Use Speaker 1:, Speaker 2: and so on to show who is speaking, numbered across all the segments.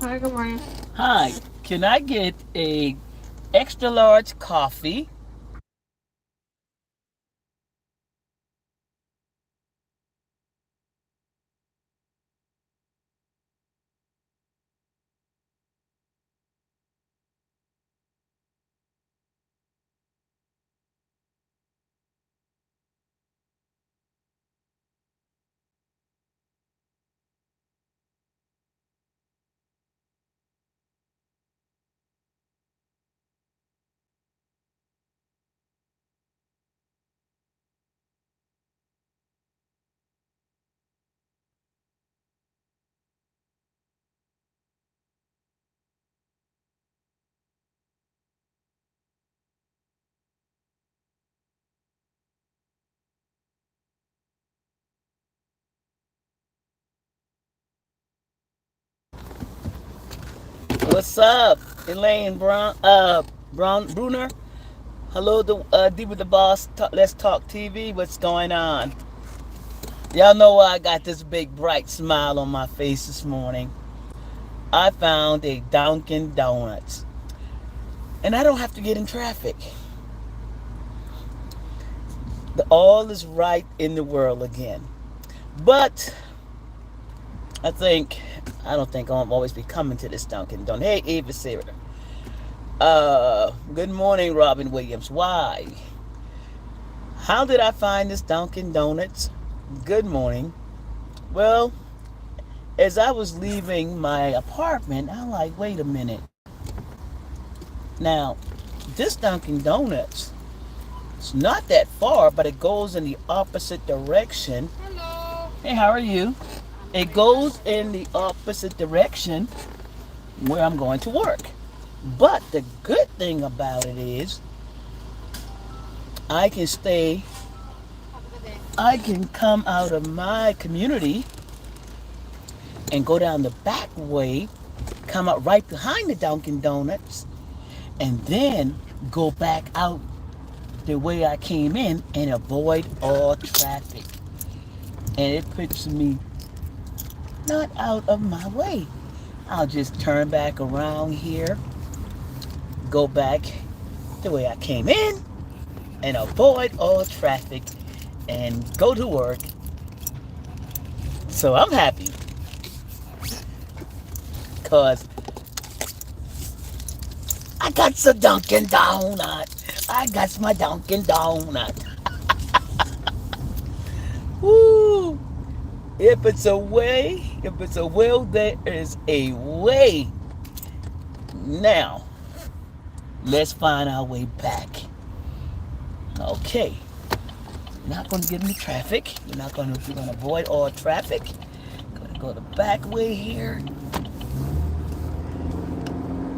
Speaker 1: Hi, good morning.
Speaker 2: Hi, can I get a extra large coffee? What's up, Elaine Brunner? Hello, D with the Boss. Let's talk TV. What's going on? Y'all know why I got this big bright smile on my face this morning. I found a Dunkin' Donuts, and I don't have to get in traffic. All is right in the world again, but I think I don't think I'll always be coming to this Dunkin' Donut. Hey, Ava Sarah. Good morning, Robin Williams. Why? How did I find this Dunkin' Donuts? Good morning. Well, as I was leaving my apartment, I'm like, wait a minute. Now, this Dunkin' Donuts, it's not that far, but it goes in the opposite direction.
Speaker 1: Hello.
Speaker 2: Hey, how are you? It goes in the opposite direction where I'm going to work. But the good thing about it is I can stay,
Speaker 1: Have a good day.
Speaker 2: I can come out of my community and go down the back way, come out right behind the Dunkin' Donuts, and then go back out the way I came in and avoid all traffic. And it puts me not out of my way. I'll just turn back around here, go back the way I came in, and avoid all traffic and go to work. So I'm happy because I got some Dunkin' Donut. I got my Dunkin' Donut. Woo! If it's a way, if it's a will, there is a way. Now, let's find our way back. Okay. You're not going to get into traffic. You're going to avoid all traffic. Going to go the back way here.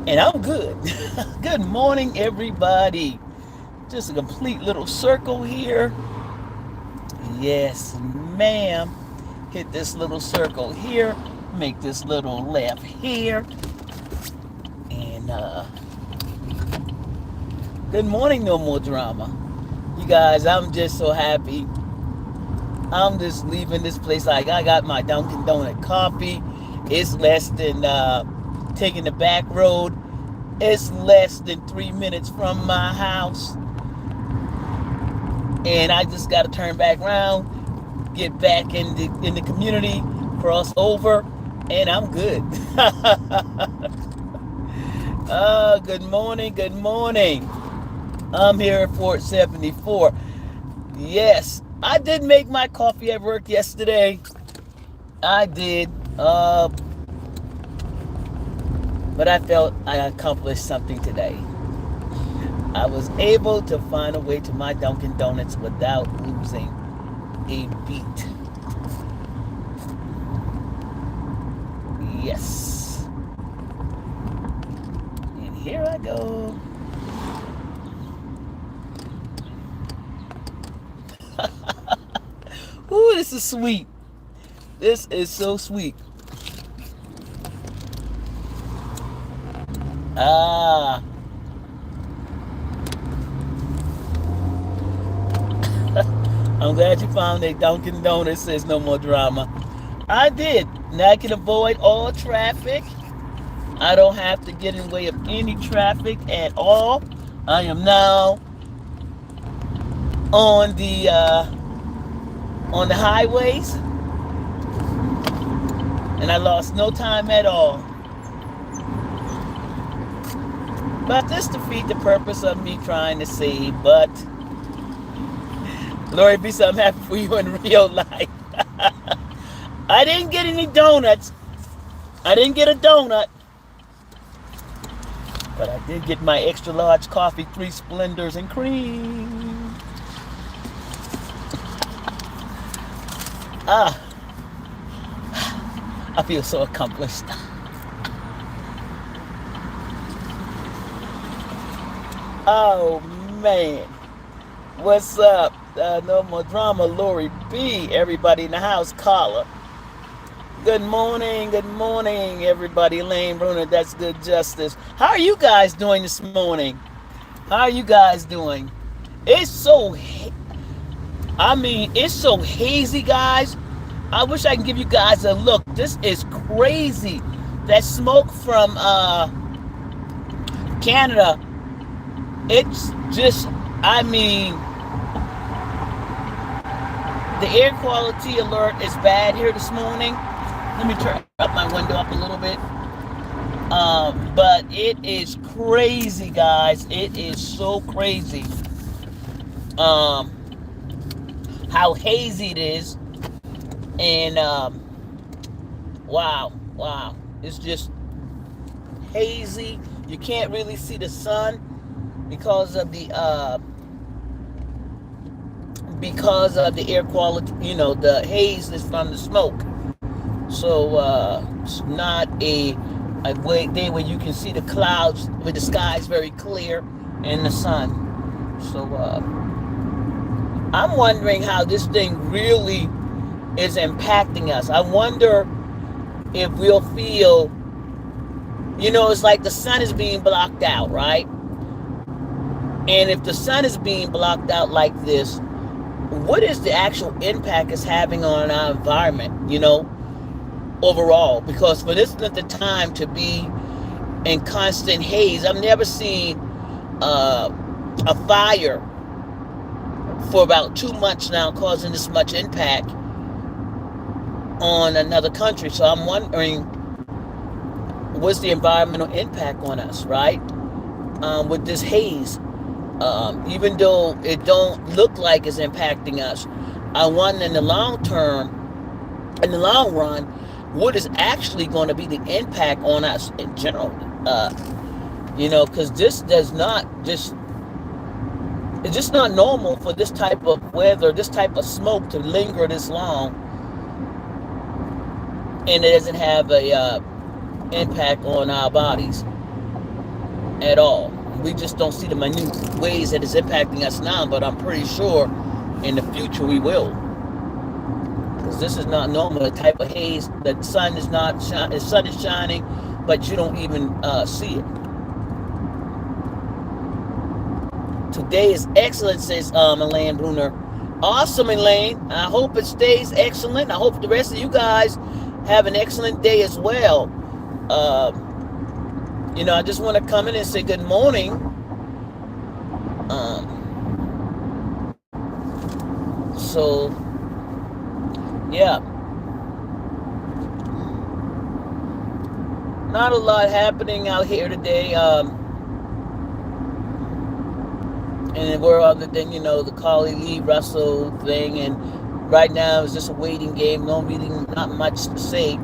Speaker 2: And I'm good. Good morning, everybody. Just a complete little circle here. Yes, ma'am. Hit this little circle here. Make this little left here. And good morning, no more drama. You guys, I'm just so happy. I'm just leaving this place like I got my Dunkin' Donut coffee. It's less than taking the back road. It's less than 3 minutes from my house. And I just got to turn back around, get back in the community, cross over, and I'm good. Good morning, good morning. I'm here at Fort 74. Yes, I did make my coffee at work yesterday. I did. But I felt I accomplished something today. I was able to find a way to my Dunkin' Donuts without losing a beat. Yes. And here I go. Ooh, this is sweet. This is so sweet. Ah. I'm glad you found a Dunkin' Donuts says no more drama. I did. Now I can avoid all traffic. I don't have to get in the way of any traffic at all. I am now on the highways, and I lost no time at all. But this defeat the purpose of me trying to save. But Lord be something happy for you in real life. I didn't get any donuts. I didn't get a donut. But I did get my extra large coffee, 3 Splendors and cream. Ah, I feel so accomplished. Oh man, what's up? No more drama, Lori B. Everybody in the house, caller. Good morning, everybody. Lane Bruner, that's good justice. How are you guys doing this morning? How are you guys doing? It's so, it's so hazy, guys. I wish I can give you guys a look. This is crazy. That smoke from Canada, it's just, the air quality alert is bad here this morning. Let me turn up my window up a little bit. But it is crazy, guys. It is so crazy. How hazy it is. And wow. It's just hazy. You can't really see the sun because of the air quality, the haze is from the smoke. So it's not a day where you can see the clouds, where the sky is very clear and the sun. So I'm wondering how this thing really is impacting us. I wonder if we'll feel, it's like the sun is being blocked out, right? And if the sun is being blocked out like this, what is the actual impact it's having on our environment, overall? Because for this length of time to be in constant haze, I've never seen a fire for about 2 months now causing this much impact on another country. So I'm wondering, what's the environmental impact on us, right? With this haze. Even though it don't look like it's impacting us, I wonder in the long run, what is actually going to be the impact on us in general. Because this does not just, it's just not normal for this type of weather, this type of smoke to linger this long, and it doesn't have a impact on our bodies at all. We just don't see the minute ways that it's impacting us now, but I'm pretty sure in the future we will. Because this is not normal, the type of haze. The sun is the sun is shining, but you don't even see it. Today is excellent, says Elaine Bruner. Awesome, Elaine. I hope it stays excellent. I hope the rest of you guys have an excellent day as well. I just want to come in and say good morning. So, yeah. Not a lot happening out here today. In the world other than, the Carly Lee Russell thing. And right now it's just a waiting game. Not much to say.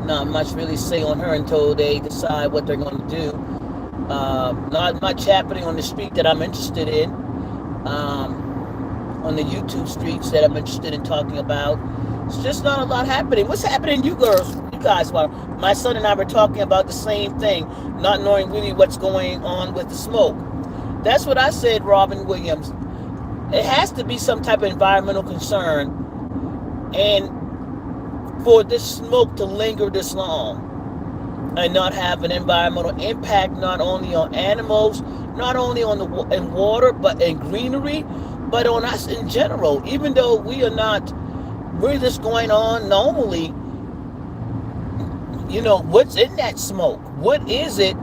Speaker 2: Not much really say on her until they decide what they're going to do. Not much happening on the street that I'm interested in. On the YouTube streets that I'm interested in talking about. It's just not a lot happening. What's happening, you guys? Well, my son and I were talking about the same thing, not knowing really what's going on with the smoke. That's what I said, Robin Williams. It has to be some type of environmental concern, and for this smoke to linger this long and not have an environmental impact, not only on animals, not only in water, but in greenery, but on us in general. Even though we're just going on normally, What's in that smoke? What is it?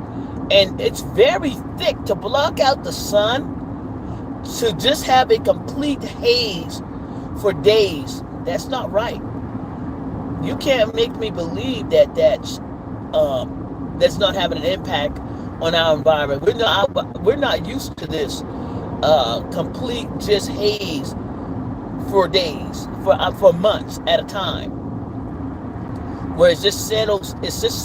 Speaker 2: And it's very thick. To block out the sun, to just have a complete haze for days, that's not right. You can't make me believe that that's not having an impact on our environment. We're not used to this complete just haze for days, for months at a time, where it's just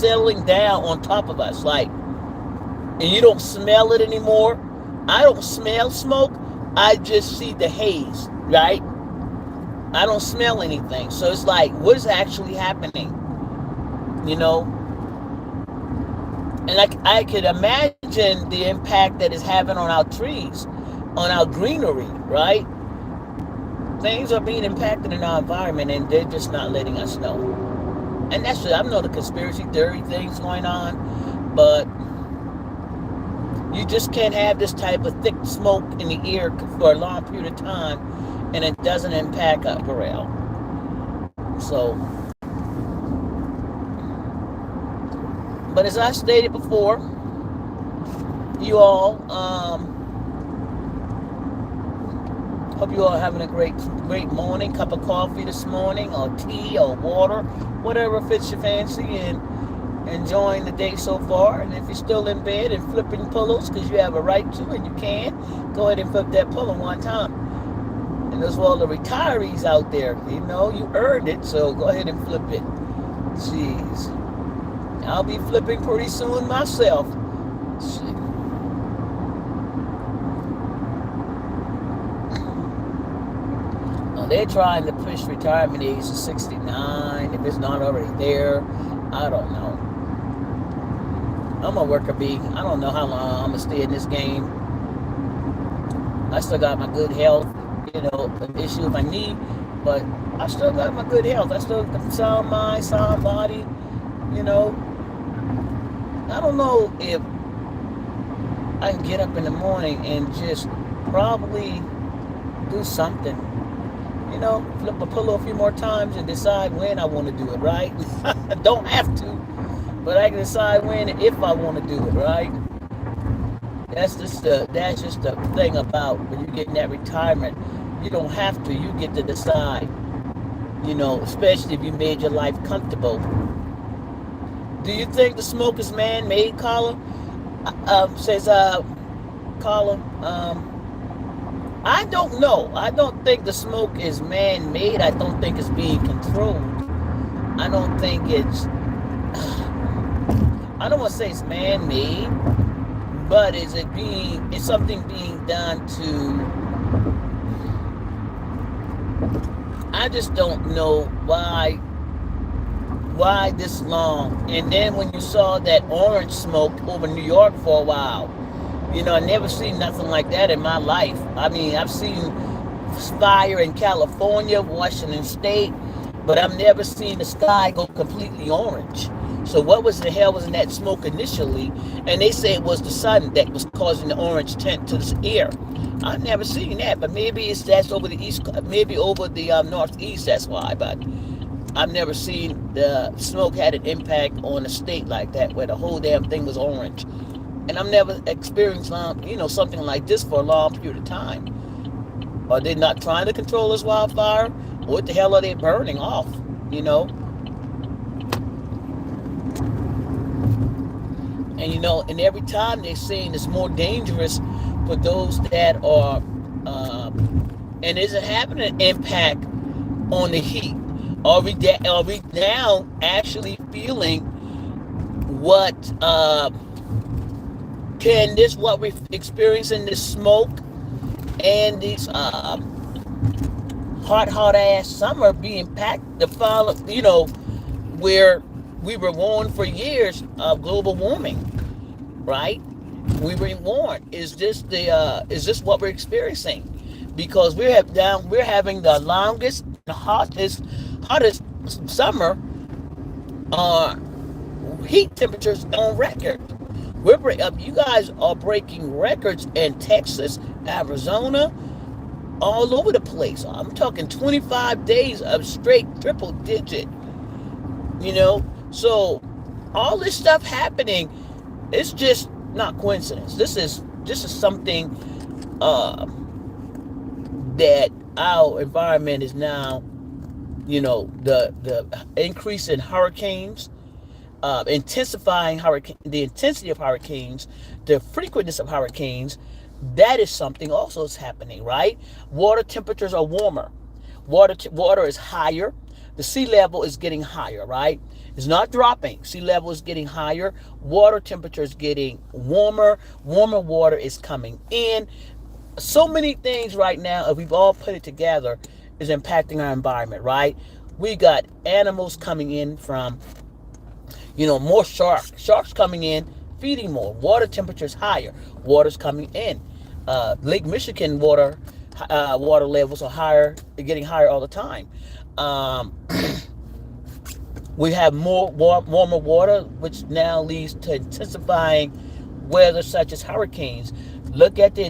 Speaker 2: settling down on top of us, like, and you don't smell it anymore. I don't smell smoke. I just see the haze, right? I don't smell anything. So it's like, what is actually happening? You know? And I could imagine the impact that it's having on our trees, on our greenery, right? Things are being impacted in our environment, and they're just not letting us know. And I know the conspiracy theory things going on, but you just can't have this type of thick smoke in the air for a long period of time, and it doesn't impact our morale. So, but as I stated before, you all, hope you all are having a great morning. Cup of coffee this morning, or tea, or water, whatever fits your fancy, and enjoying the day so far. And if you're still in bed and flipping pillows, because you have a right to and you can, go ahead and flip that pillow one time. And those are all the retirees out there. You earned it, so go ahead and flip it. Jeez. I'll be flipping pretty soon myself. They're trying to push retirement age to 69. If it's not already there, I don't know. I'm a worker bee. I don't know how long I'm going to stay in this game. I still got my good health, an issue with my knee, but I still got my good health. I still got sound mind, sound body, I don't know if I can get up in the morning and just probably do something. Flip a pillow a few more times and decide when I want to do it, right? I don't have to, but I can decide when and if I want to do it, right? That's just the thing about when you get in that retirement. You don't have to. You get to decide, especially if you made your life comfortable. Do you think the smoke is man-made, Carla? Says Carla. I don't know. I don't think the smoke is man-made. I don't think it's being controlled. I don't think it's... I don't want to say it's man-made, but is something being done to... I just don't know why this long. And then when you saw that orange smoke over New York for a while, I never seen nothing like that in my life. I mean, I've seen fire in California, Washington State, but I've never seen the sky go completely orange. So what the hell was in that smoke initially? And they say it was the sun that was causing the orange tint to this air. I've never seen that, but maybe that's over the east, maybe over the northeast, that's why. But I've never seen the smoke had an impact on a state like that, where the whole damn thing was orange. And I've never experienced, something like this for a long period of time. Are they not trying to control this wildfire? What the hell are they burning off? And and every time they're saying it's more dangerous for those that are, and is it having an impact on the heat? Are we now actually feeling what? Can what we're experiencing, this smoke and this hot ass summer be impacted the follow, where we were warned for years of global warming, right? We were warned. Is this what we're experiencing? Because we're having the longest, hottest summer heat temperatures on record. You guys are breaking records in Texas, Arizona, all over the place. I'm talking 25 days of straight triple digit. So all this stuff happening, it's just not coincidence. This is something uh, that our environment is now, the increase in hurricanes, intensifying the intensity of hurricanes, the frequentness of hurricanes. That is something also is happening, right? Water temperatures are warmer. Water is higher. The sea level is getting higher, right? It's not dropping. Sea level is getting higher. Water temperature is getting warmer. Warmer water is coming in. So many things right now, if we've all put it together, is impacting our environment, right? We got animals coming in from, more sharks coming in, feeding more. Water temperatures higher. Water's coming in. Lake Michigan water levels are higher, getting higher all the time. Um, we have more warmer water, which now leads to intensifying weather such as hurricanes. Look at the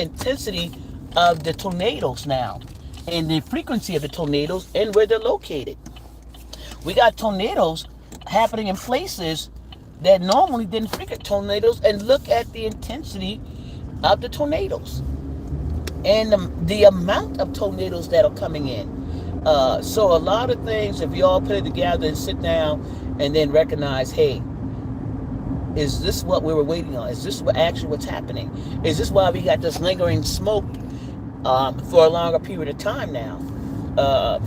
Speaker 2: intensity of the tornadoes now, and the frequency of the tornadoes and where they're located. We got tornadoes happening in places that normally didn't frequent tornadoes, and look at the intensity of the tornadoes and the amount of tornadoes that are coming in. So a lot of things, if you all put it together and sit down and then recognize, hey, is this what we were waiting on? Is this what's happening? Is this why we got this lingering smoke for a longer period of time now? Uh,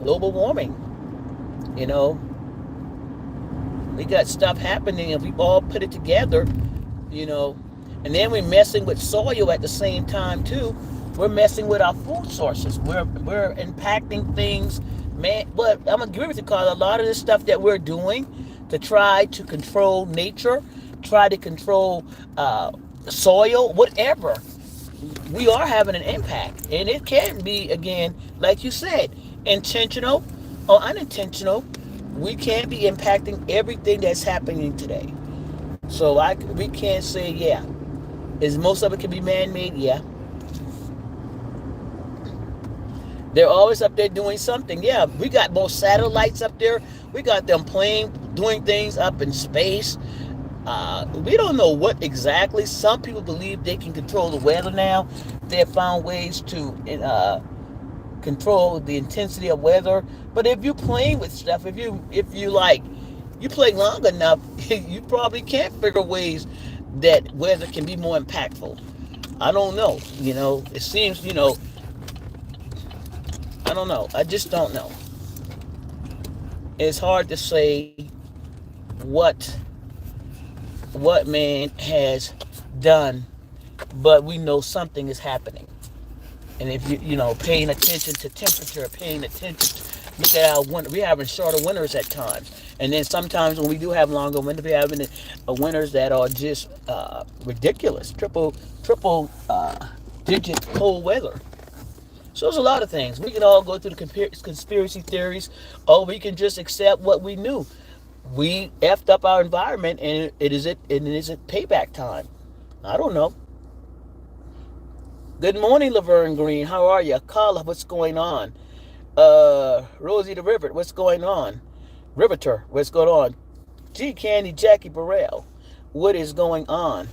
Speaker 2: Global warming, you know, we got stuff happening and we all put it together, you know, and then we're messing with soil at the same time too. We're messing with our food sources. We're impacting things, man. But I'm gonna agree with you, Carl. A lot of this stuff that we're doing to try to control nature, try to control soil, whatever, we are having an impact, and it can be, again, like you said, intentional or unintentional. We can be impacting everything that's happening today. So we can't say, yeah, is most of it can be man-made. Yeah, they're always up there doing something. Yeah, we got more satellites up there. We got them doing things up in space. We don't know what exactly. Some people believe they can control the weather now. They have found ways to control the intensity of weather. But if you're playing with stuff, if you play long enough, you probably can figure ways that weather can be more impactful. I don't know. It seems, I don't know. I just don't know. It's hard to say what man has done, but we know something is happening. And if paying attention to temperature, paying attention, look at our winter. We're having shorter winters at times, and then sometimes when we do have longer winters, we're having winters that are just ridiculous, triple digit cold weather. So there's a lot of things. We can all go through the conspiracy theories, or we can just accept what we knew. We effed up our environment, and it is payback time. I don't know. Good morning, Laverne Green. How are you? Carla, what's going on? Rosie the Rivet, what's going on? Riveter, what's going on? G Candy Jackie Burrell, what is going on?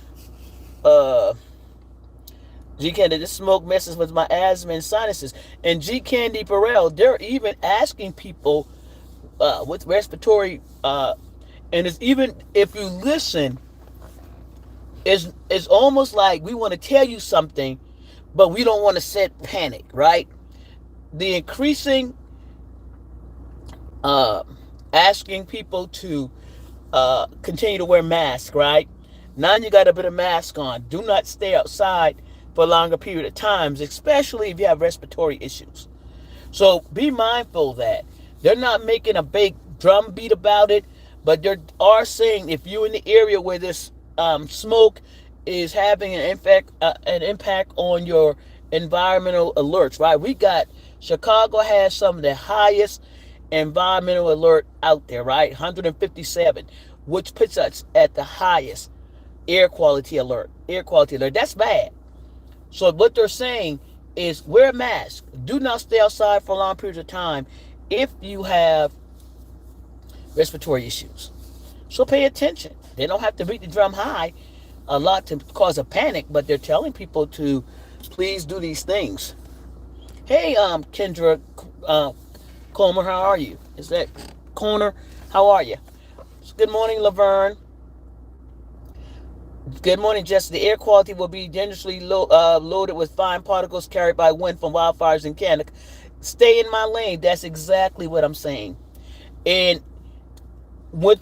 Speaker 2: G Candy, this smoke messes with my asthma and sinuses. And G Candy Burrell, they're even asking people with respiratory, and it's even, if you listen, it's almost like we want to tell you something, but we don't want to set panic, right? The increasing asking people to continue to wear masks, right? Now you got to put a mask on. Do not stay outside for a longer period of times, especially if you have respiratory issues. So be mindful of that. They're not making a big drum beat about it, but they are saying if you're in the area where this smoke is having an impact on your environmental alerts, right? We got Chicago has some of the highest environmental alert out there, right? 157, which puts us at the highest air quality alert. That's bad. So what they're saying is wear a mask. Do not stay outside for long periods of time if you have respiratory issues. So pay attention. They don't have to beat the drum high a lot to cause a panic, but they're telling people to please do these things. Hey, Kendra Comer, how are you? Is that Corner? How are you? Good morning, Laverne. Good morning, Jesse. The air quality will be dangerously loaded with fine particles carried by wind from wildfires in Canada. Stay in my lane. That's exactly what I'm saying. And with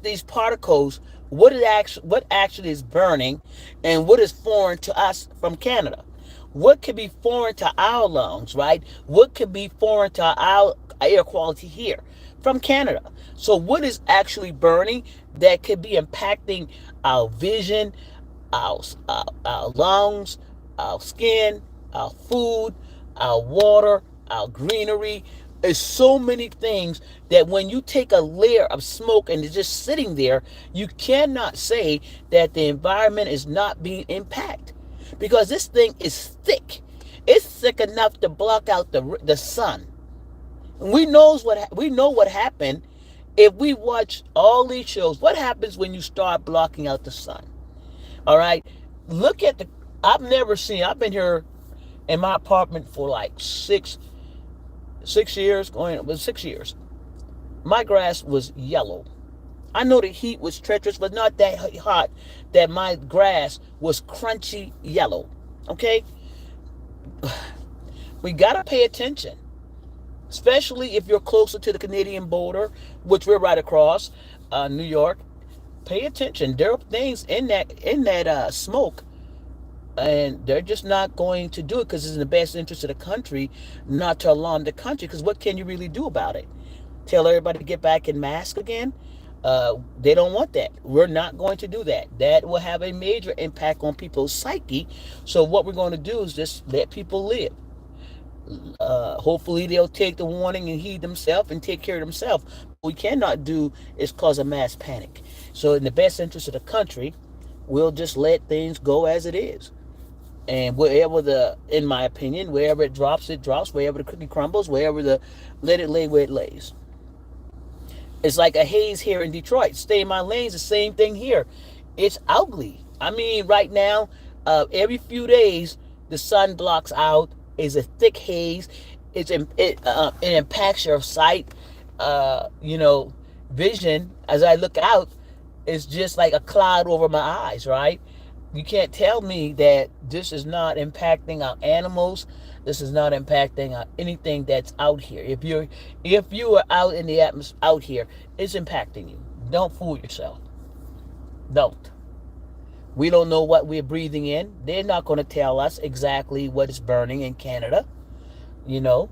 Speaker 2: these particles, what actually is burning, and what is foreign to us from Canada? What could be foreign to our lungs, right? What could be foreign to our air quality here from Canada? So what is actually burning that could be impacting our vision, our lungs, our skin, our food, our water, our greenery? There's so many things that when you take a layer of smoke and it's just sitting there, you cannot say that the environment is not being impacted, because this thing is thick. It's thick enough to block out the sun. And we know what happened if we watch all these shows. What happens when you start blocking out the sun? All right, look at the. I've never seen. I've been here in my apartment for like 6 years, going with 6 years. My grass was yellow. I know the heat was treacherous, but not that hot that my grass was crunchy yellow. Okay, we gotta pay attention, especially if you're closer to the Canadian border, which we're right across, New York. Pay attention. There are things in that smoke, and they're just not going to do it because it's in the best interest of the country not to alarm the country. Because what can you really do about it? Tell everybody to get back in mask again? They don't want that. We're not going to do that. That will have a major impact on people's psyche. So what we're going to do is just let people live. Hopefully they'll take the warning and heed themselves and take care of themselves. What we cannot do is cause a mass panic. So in the best interest of the country, we'll just let things go as it is. And in my opinion, wherever it drops, it drops. Wherever the cookie crumbles, let it lay where it lays. It's like a haze here in Detroit. Stay in my lanes, the same thing here. It's ugly. I mean, right now, every few days, the sun blocks out. It's a thick haze. It impacts your sight, vision. As I look out, it's just like a cloud over my eyes, right? You can't tell me that this is not impacting our animals. This is not impacting anything that's out here. If you are out in the atmosphere out here, it's impacting you. Don't fool yourself. Don't. We don't know what we're breathing in. They're not going to tell us exactly what is burning in Canada. You know.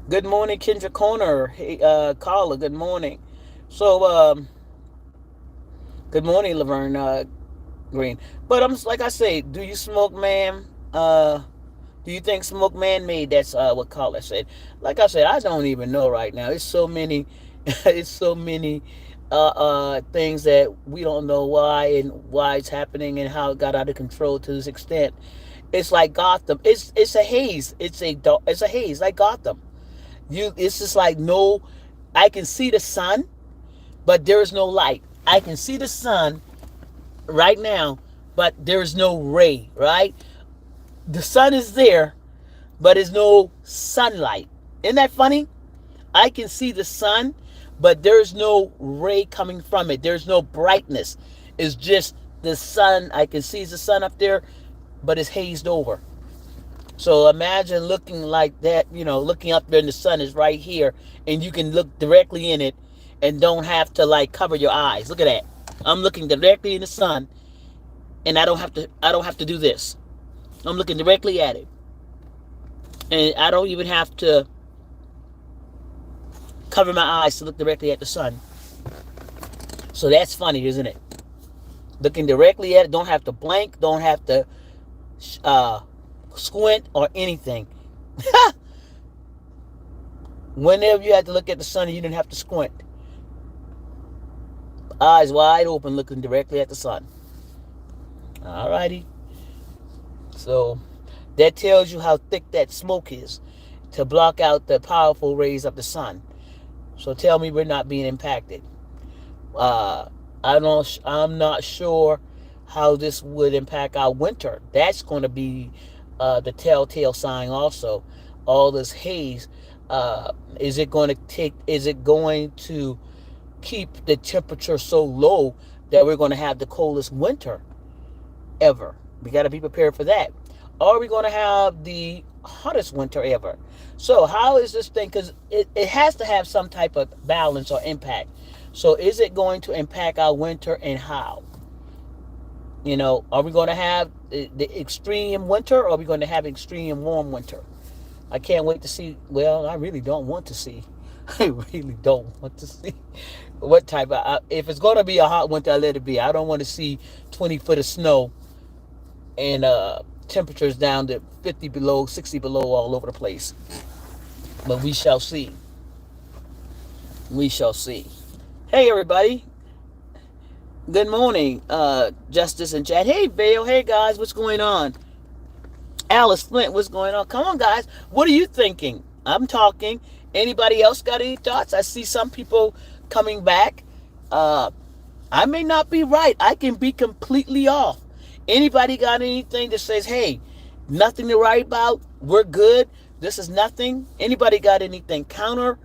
Speaker 2: Good morning, Kendra Corner. Hey, Carla. Good morning. So, good morning, Laverne Green. But I'm like I say, do you smoke, ma'am? Do you think smoke man-made? That's what Carla said. Like I said, I don't even know right now. It's so many, it's so many things that we don't know why it's happening and how it got out of control to this extent. It's like Gotham. It's a haze. It's a haze like Gotham. It's just like no. I can see the sun, but there is no light. I can see the sun right now, but there is no ray, right? The sun is there, but there's no sunlight. Isn't that funny? I can see the sun, but there's no ray coming from it. There's no brightness. It's just the sun. I can see the sun up there, but it's hazed over. So imagine looking like that, looking up there and the sun is right here and you can look directly in it and don't have to like cover your eyes. Look at that. I'm looking directly in the sun and I don't have to do this. I'm looking directly at it. And I don't even have to cover my eyes to look directly at the sun. So that's funny, isn't it? Looking directly at it, don't have to blink, don't have to squint or anything. Whenever you had to look at the sun, you didn't have to squint. Eyes wide open, looking directly at the sun. Alrighty. So that tells you how thick that smoke is. to block out the powerful rays of the sun. So tell me we're not being impacted. Uh, I'm not sure how this would impact our winter. That's going to be the telltale sign. Also, all this haze. Uh, is it going to take? Is it going to keep the temperature so low that we're going to have the coldest winter ever? We got to be prepared for that. Are we going to have the hottest winter ever? So how is this thing? Because it has to have some type of balance or impact. So is it going to impact our winter, and how? Are we going to have the extreme winter, or are we going to have extreme warm winter? I can't wait to see. Well, I really don't want to see. I really don't want to see what type of. If it's going to be a hot winter, I let it be. I don't want to see 20 foot of snow and temperatures down to 50 below, 60 below, all over the place. But we shall see. We shall see. Hey, everybody. Good morning, Justice and Chad. Hey, Vale. Hey, guys. What's going on? Alice Flint, what's going on? Come on, guys. What are you thinking? I'm talking. Anybody else got any thoughts? I see some people coming back. I may not be right. I can be completely off. Anybody got anything that says, hey, nothing to write about? We're good. This is nothing. Anybody got anything counter?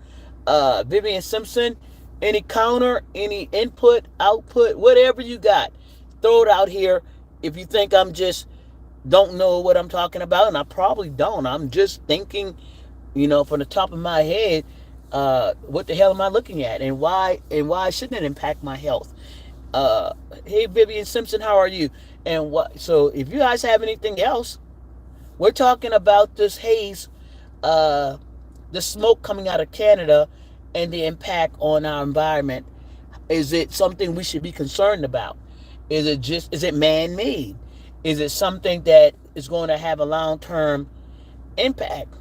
Speaker 2: Vivian Simpson, any counter, any input, output, whatever you got, throw it out here. If you think I'm just don't know what I'm talking about, and I probably don't. I'm just thinking, from the top of my head, what the hell am I looking at, and why shouldn't it impact my health? Hey, Vivian Simpson, how are you? And what? So if you guys have anything else, we're talking about this haze, the smoke coming out of Canada, and the impact on our environment. Is it something we should be concerned about? Is it man-made? Is it something that is going to have a long-term impact?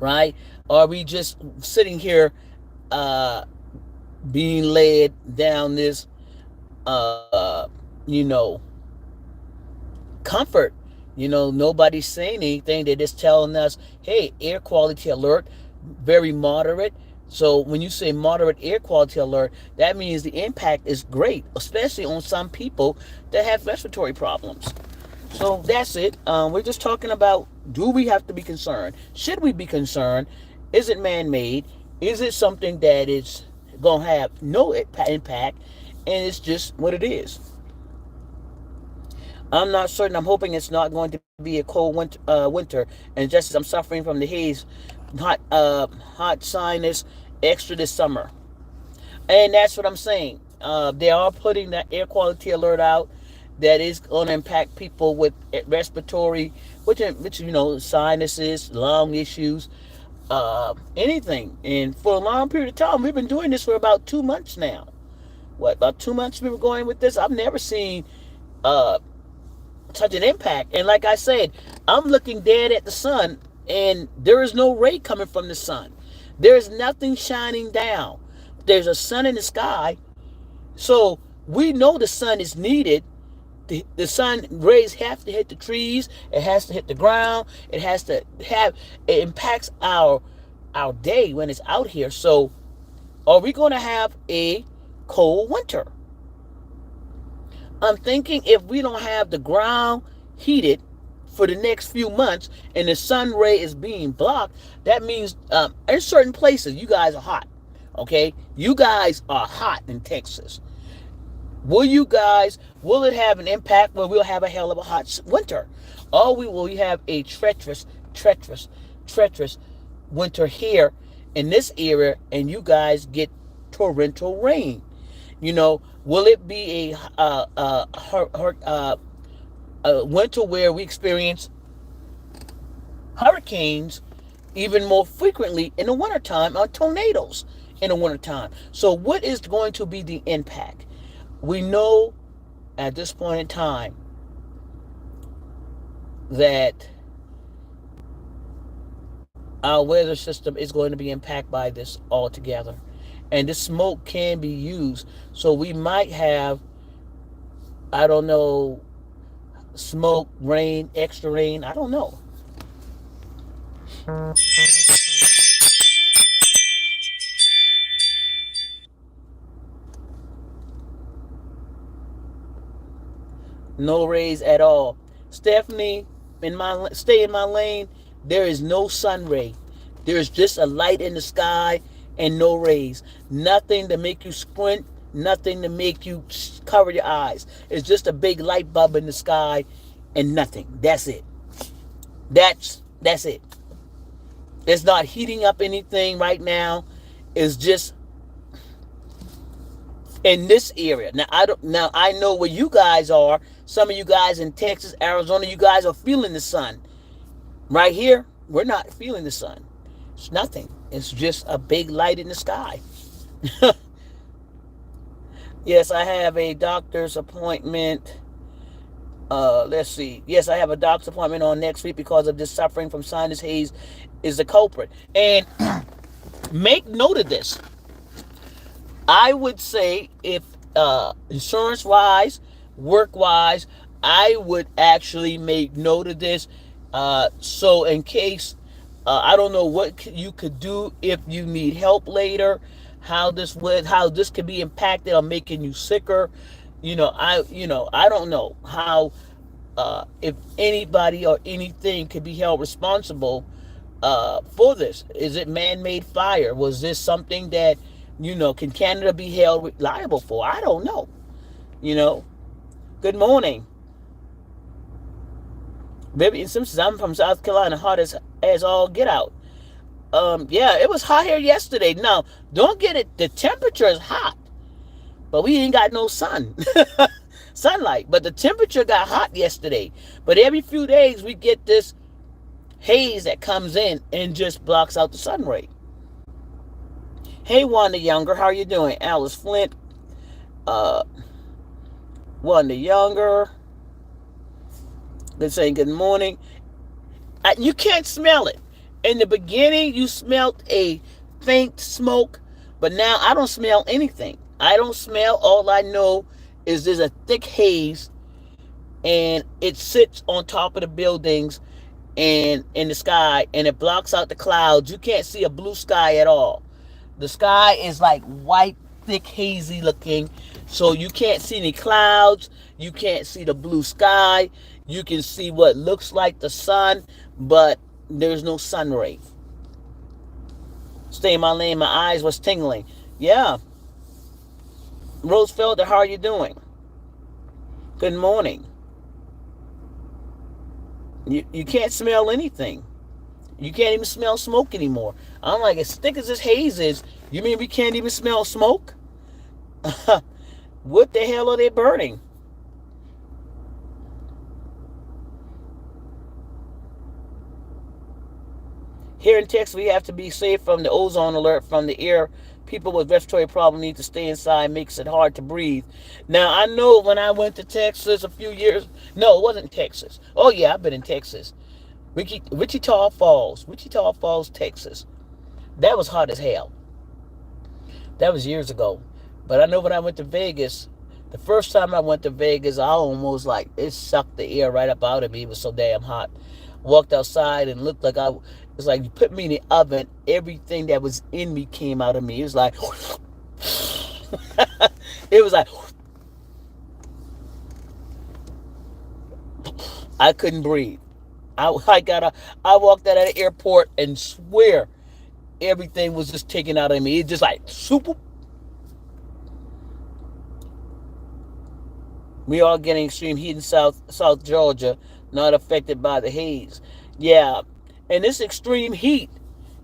Speaker 2: Right? Are we just sitting here being led down this, comfort? Nobody's saying anything. They're just telling us, hey, air quality alert, very moderate. So when you say moderate air quality alert, that means the impact is great, especially on some people that have respiratory problems. So that's it. We're just talking about, do we have to be concerned? Should we be concerned? Is it man-made? Is it something that is going to have no impact, and it's just what it is? I'm not certain. I'm hoping it's not going to be a cold winter. And just as I'm suffering from the haze, hot sinus, extra this summer. And that's what I'm saying. They are putting that air quality alert out that is going to impact people with respiratory, which sinuses, lung issues, anything. And for a long period of time, we've been doing this for about 2 months now. About 2 months we were going with this? I've never seen such an impact. And like I said, I'm looking dead at the sun, and there is no ray coming from the sun. There is nothing shining down. There's a sun in the sky. So we know the sun is needed. The sun rays have to hit the trees. It has to hit the ground. It impacts our day when it's out here. So are we going to have a cold winter? I'm thinking if we don't have the ground heated for the next few months and the sun ray is being blocked, that means in certain places you guys are hot. Okay? You guys are hot in Texas. Will it have an impact where we'll have a hell of a hot winter? Or will we have a treacherous winter here in this area, and you guys get torrential rain? Will it be a winter where we experience hurricanes even more frequently in the wintertime, or tornadoes in the wintertime? So what is going to be the impact? We know at this point in time that our weather system is going to be impacted by this altogether. And this smoke can be used. So we might have, I don't know, smoke, rain, extra rain. I don't know. No rays at all. Stephanie, stay in my lane. There is no sun ray. There is just a light in the sky and no rays. Nothing to make you squint. Nothing to make you cover your eyes. It's just a big light bulb in the sky and nothing. That's it. That's it. It's not heating up anything right now. It's just in this area. Now I know where you guys are. Some of you guys in Texas, Arizona, you guys are feeling the sun. Right here, we're not feeling the sun. It's nothing. It's just a big light in the sky. Yes, I have a doctor's appointment. Let's see. Yes, I have a doctor's appointment on next week because of this suffering from sinus haze is the culprit. And make note of this. I would say if insurance wise, work wise, I would actually make note of this. So in case I don't know what you could do if you need help later, how this could be impacted on making you sicker. I don't know how if anybody or anything could be held responsible for this. Is it man-made fire? Was this something that can Canada be held liable for? I don't know. Good morning. Baby, in Simpsons, I'm from South Carolina, hot as all get out. Yeah, it was hot here yesterday. Now, don't get it. The temperature is hot, but we ain't got no sunlight. But the temperature got hot yesterday. But every few days we get this haze that comes in and just blocks out the sun ray. Hey, Wanda Younger, how are you doing? Alice Flint, Wanda Younger. They're saying good morning. You can't smell it. In the beginning, you smelled a faint smoke, but now I don't smell anything. I don't smell. All I know is there's a thick haze, and it sits on top of the buildings and in the sky, and it blocks out the clouds. You can't see a blue sky at all. The sky is like white, thick, hazy looking, so you can't see any clouds. You can't see the blue sky. You can see what looks like the sun, but there's no sun ray. Stay in my lane. My eyes was tingling. Yeah. Rose Felder, how are you doing? Good morning. You can't smell anything. You can't even smell smoke anymore. I'm like, as thick as this haze is, you mean we can't even smell smoke? What the hell are they burning? Here in Texas, we have to be safe from the ozone alert from the air. People with respiratory problems need to stay inside. Makes it hard to breathe. Now, I know when I went to Texas a few years... No, it wasn't Texas. Oh, yeah, I've been in Texas. Wichita Falls, Texas. That was hot as hell. That was years ago. But I know when I went to Vegas, the first time I went to Vegas, I almost it sucked the air right up out of me. It was so damn hot. Walked outside and looked like it's like you put me in the oven. Everything that was in me came out of me. It was like, it was like, I couldn't breathe. I walked out of the airport and swear everything was just taken out of me. It's just like super. We are getting extreme heat in South Georgia, not affected by the haze. Yeah, and this extreme heat,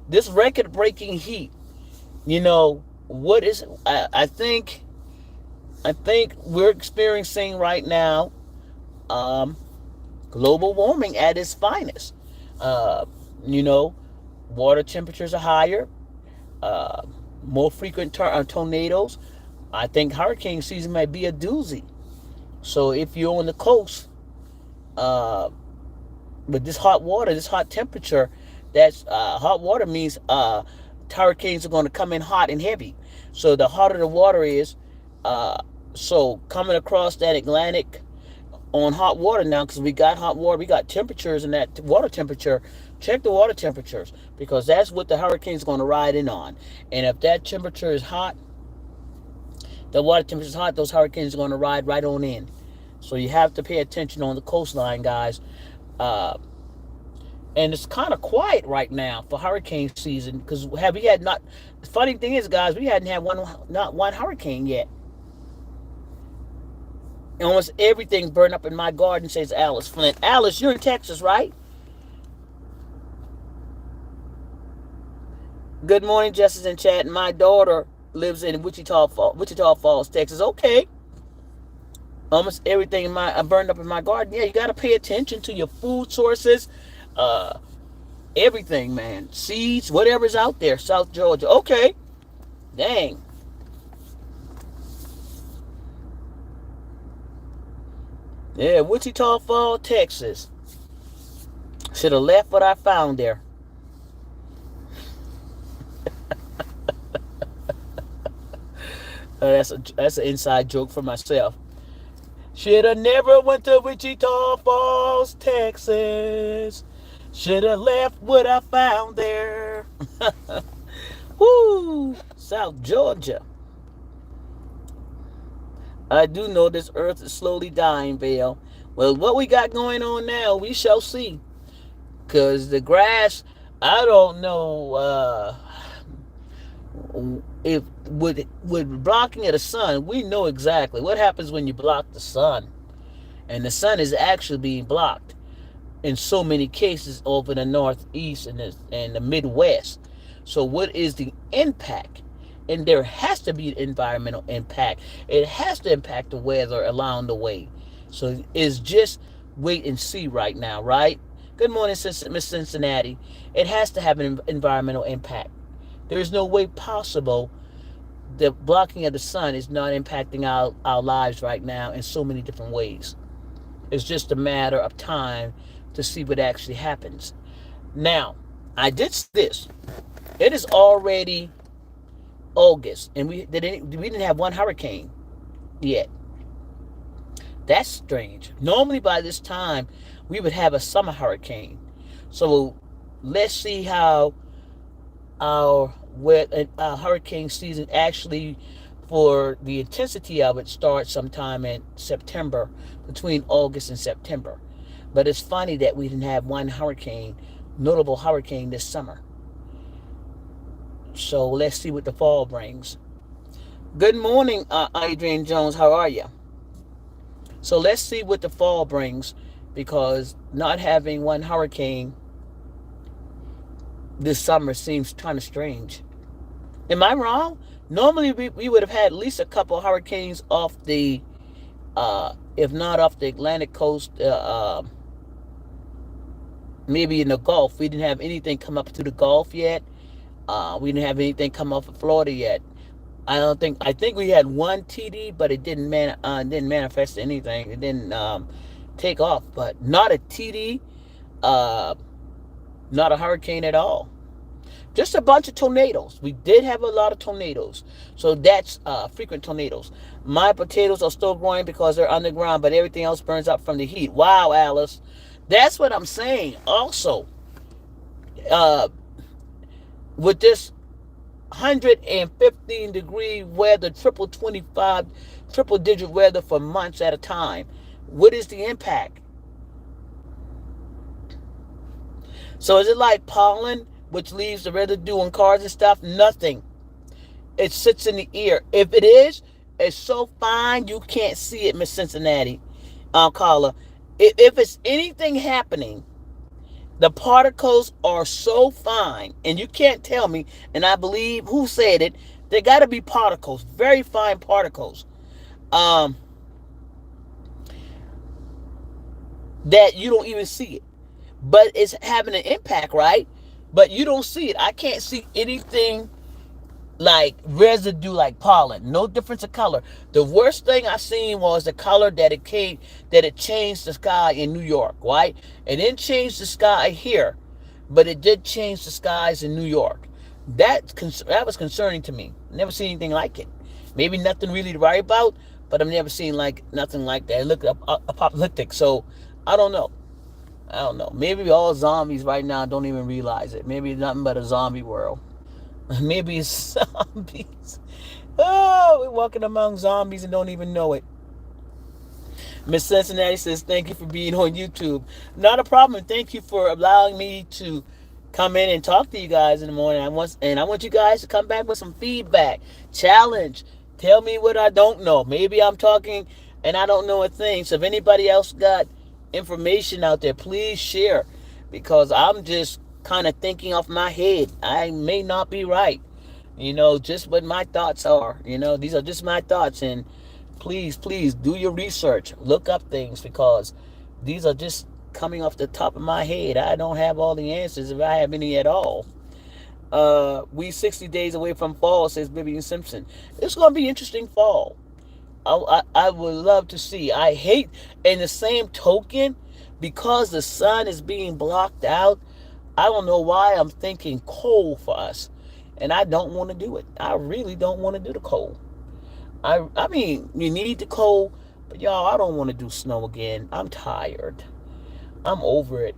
Speaker 2: this record-breaking heat, what is? I think we're experiencing right now, global warming at its finest. Water temperatures are higher, more frequent tornadoes. I think hurricane season might be a doozy. So if you're on the coast, with this hot water, this hot temperature, that's hot water means hurricanes are going to come in hot and heavy. So the hotter the water is, so coming across that Atlantic on hot water now, because we got hot water, we got temperatures, and that water temperature Check the water temperatures because that's what the hurricane's going to ride in on. And if that temperature is hot, the water temperature is hot, those hurricanes are going to ride right on in. So you have to pay attention on the coastline, guys. Uh, and it's kind of quiet right now for hurricane season because have we had not. The funny thing is, guys, we hadn't had not one hurricane yet. Almost everything burned up in my garden, says Alice Flint. Alice, you're in Texas, right? Good morning, Justice in chat. My daughter lives in Wichita Falls, Texas. Okay. Almost everything burned up in my garden. Yeah, you got to pay attention to your food sources, uh, everything, man. Seeds, whatever's out there. South Georgia. Okay. Dang. Yeah, Wichita Falls, Texas. Should have left what I found there. That's an inside joke for myself. Should have never went to Wichita Falls, Texas. Should have left what I found there. Woo! South Georgia. I do know this earth is slowly dying, Vale. Well, what we got going on now, we shall see. Because the grass, I don't know if with blocking of the sun, we know exactly what happens when you block the sun. And the sun is actually being blocked in so many cases over the Northeast and the Midwest. So what is the impact? And there has to be an environmental impact. It has to impact the weather along the way. So it's just wait and see right now, right? Good morning, Miss Cincinnati. It has to have an environmental impact. There is no way possible the blocking of the sun is not impacting our lives right now in so many different ways. It's just a matter of time to see what actually happens. Now, I did this. It is already August, and we didn't have one hurricane yet. That's strange. Normally by this time, we would have a summer hurricane. So let's see how our hurricane season actually, for the intensity of it, starts sometime in September, between August and September. But it's funny that we didn't have one notable hurricane this summer. So let's see what the fall brings. Good morning, Adrian Jones. How are you? So let's see what the fall brings, because not having one hurricane this summer seems kind of strange. Am I wrong? Normally we would have had at least a couple of hurricanes off the, if not off the Atlantic coast, maybe in the Gulf. We didn't have anything come up to the Gulf yet. We didn't have anything come off of Florida yet. I think we had one TD, but it didn't manifest anything. It didn't take off, but not a TD, not a hurricane at all. Just a bunch of tornadoes. We did have a lot of tornadoes. So that's frequent tornadoes. My potatoes are still growing because they're underground, but everything else burns up from the heat. Wow, Alice. That's what I'm saying. Also, with this 115-degree weather, triple digit weather for months at a time, what is the impact? So is it like pollen, which leaves the residue on cars and stuff? Nothing. It sits in the air. If it is, it's so fine you can't see it, Miss Cincinnati. Carla. If it's anything happening, the particles are so fine, and you can't tell me, and I believe who said it, there got to be particles, very fine particles, that you don't even see it. But it's having an impact, right? But you don't see it. I can't see anything like residue, like pollen. No difference of color. The worst thing I seen was the color that it changed the sky in New York, right? It didn't change the sky here, but it did change the skies in New York. That was concerning to me. Never seen anything like it. Maybe nothing really to worry about, but I've never seen nothing like that. It looked apocalyptic, so I don't know. I don't know. Maybe all zombies right now don't even realize it. Maybe it's nothing but a zombie world. Maybe it's zombies. Oh, we're walking among zombies and don't even know it. Miss Cincinnati says, thank you for being on YouTube. Not a problem. Thank you for allowing me to come in and talk to you guys in the morning. I want you guys to come back with some feedback, challenge. Tell me what I don't know. Maybe I'm talking and I don't know a thing. So if anybody else got information out there, please share, because I'm just kind of thinking off my head. I may not be right. Just what my thoughts are. These are just my thoughts, and please do your research. Look up things, because these are just coming off the top of my head. I don't have all the answers, if I have any at all. We 60 days away from fall, says Vivian Simpson. It's going to be interesting fall. I would love to see. I hate, in the same token, because the sun is being blocked out, I don't know why I'm thinking cold for us. And I don't want to do it. I really don't want to do the cold. I mean, you need the cold, but y'all, I don't want to do snow again. I'm tired. I'm over it.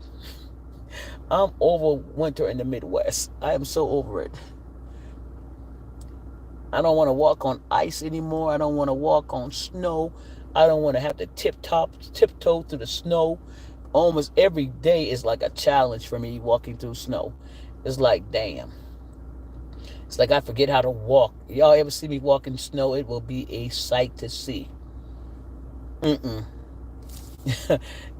Speaker 2: I'm over winter in the Midwest. I am so over it. I don't want to walk on ice anymore. I don't want to walk on snow. I don't want to have to tiptoe through the snow. Almost every day is like a challenge for me walking through snow. It's like, damn. It's like I forget how to walk. Y'all ever see me walk in snow? It will be a sight to see. If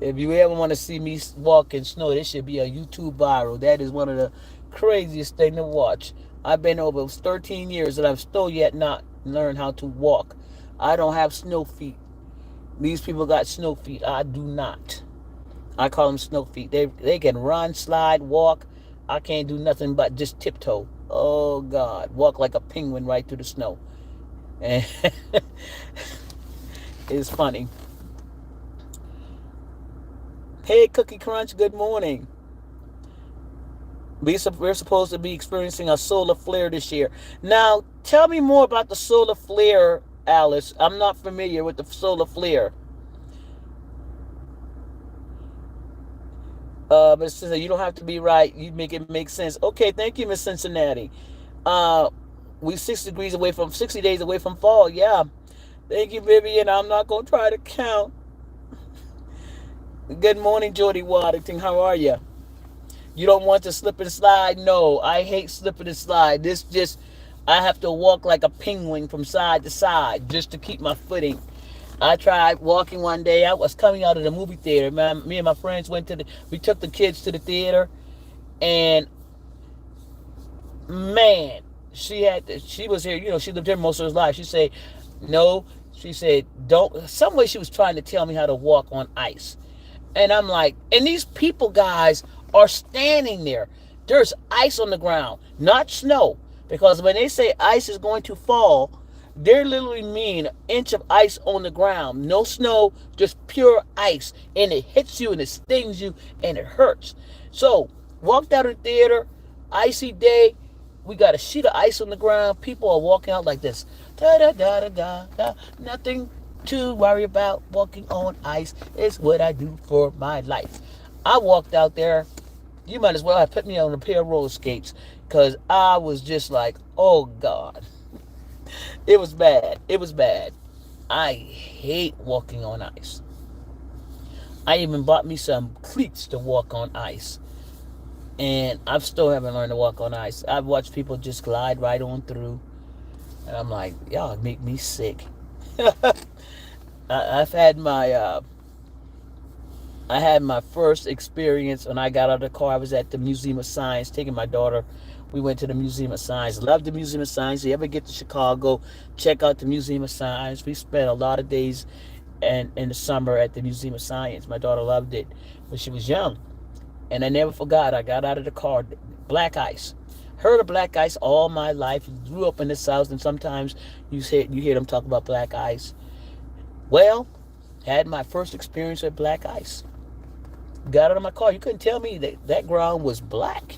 Speaker 2: you ever want to see me walk in snow, this should be a YouTube viral. That is one of the craziest things to watch. I've been over 13 years and I've still yet not learned how to walk. I don't have snow feet. These people got snow feet. I do not. I call them snow feet. They can run, slide, walk. I can't do nothing but just tiptoe. Oh, God. Walk like a penguin right through the snow. And it's funny. Hey, Cookie Crunch, good morning. We're supposed to be experiencing a solar flare this year. Now, tell me more about the solar flare, Alice. I'm not familiar with the solar flare. But Cincinnati, you don't have to be right. You make it make sense. Okay, thank you, Miss Cincinnati. We 60 days away from fall. Yeah. Thank you, Vivian. I'm not gonna try to count. Good morning, Jody Waddington. How are you? You don't want to slip and slide? No, I hate slipping and slide. I have to walk like a penguin from side to side just to keep my footing. I tried walking one day. I was coming out of the movie theater. Me and my friends we took the kids to the theater, and man, she was here. She lived here most of her life. She said, no, she said, don't. Some way she was trying to tell me how to walk on ice. And I'm like, and these people, guys, are standing there. There's ice on the ground, not snow. Because when they say ice is going to fall, they literally mean an inch of ice on the ground. No snow, just pure ice. And it hits you and it stings you and it hurts. So, walked out of the theater, icy day. We got a sheet of ice on the ground. People are walking out like this. Da da da da da da. Nothing to worry about. Walking on ice is what I do for my life. I walked out there. You might as well have put me on a pair of roller skates, because I was just like, oh God. It was bad. It was bad. I hate walking on ice. I even bought me some cleats to walk on ice. And I still haven't learned to walk on ice. I've watched people just glide right on through. And I'm like, y'all make me sick. I've had my I had my first experience when I got out of the car. I was at the Museum of Science taking my daughter. We went to the Museum of Science. Love the Museum of Science. If you ever get to Chicago, check out the Museum of Science. We spent a lot of days in the summer at the Museum of Science. My daughter loved it when she was young. And I never forgot, I got out of the car, black ice. Heard of black ice all my life. Grew up in the South, and sometimes you hear them talk about black ice. Well, had my first experience with black ice. Got out of my car. You couldn't tell me that ground was black.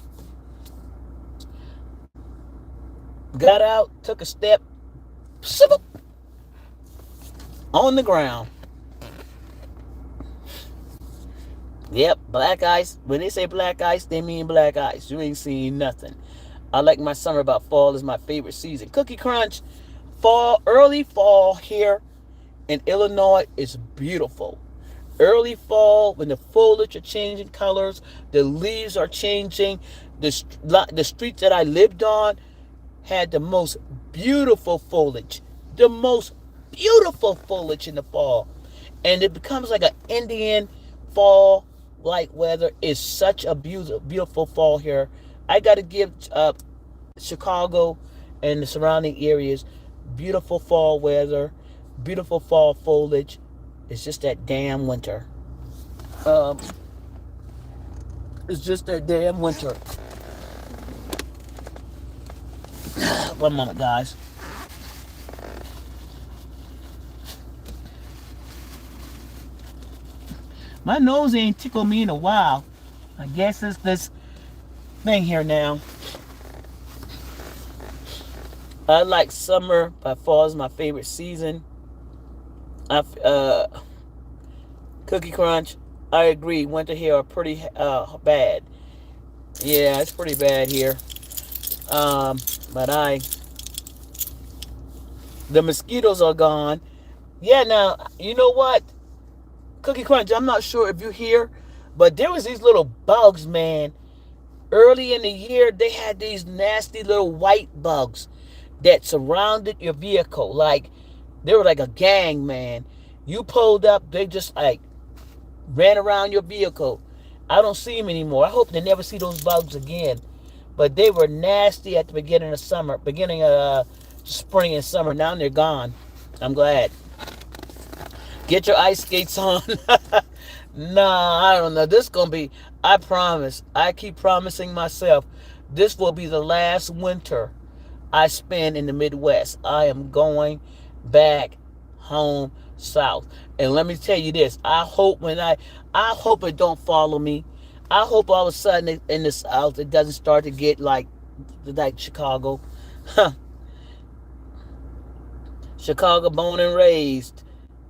Speaker 2: Got out, took a step, on the ground. Yep, black ice. When they say black ice, they mean black ice. You ain't seen nothing. I like my summer about fall is my favorite season. Cookie Crunch, fall, early fall here in Illinois is beautiful. Early fall when the foliage are changing colors, the leaves are changing. The street that I lived on had the most beautiful foliage, the most beautiful foliage in the fall, and it becomes like an Indian fall like weather. Is such a beautiful fall here. I got to give Chicago and the surrounding areas beautiful fall weather, beautiful fall foliage. It's just that damn winter. Um, it's just that damn winter. One moment, guys. My nose ain't tickled me in a while. I guess it's this thing here now. I like summer, but fall is my favorite season. I Cookie Crunch. I agree. Winter here are pretty bad. Yeah, it's pretty bad here. Um, but the mosquitoes are gone. Yeah, now you know what, Cookie Crunch. I'm not sure if you hear, but there was these little bugs, man. Early in the year, they had these nasty little white bugs that surrounded your vehicle. Like they were like a gang, man. You pulled up, they just like ran around your vehicle. I don't see them anymore. I hope they never see those bugs again. But they were nasty at the beginning of summer, beginning of spring and summer. Now they're gone. I'm glad. Get your ice skates on. Nah, I don't know. This gonna be. I promise. I keep promising myself. This will be the last winter I spend in the Midwest. I am going back home south. And let me tell you this. I hope it don't follow me. I hope all of a sudden in the south it doesn't start to get like Chicago. Chicago born and raised.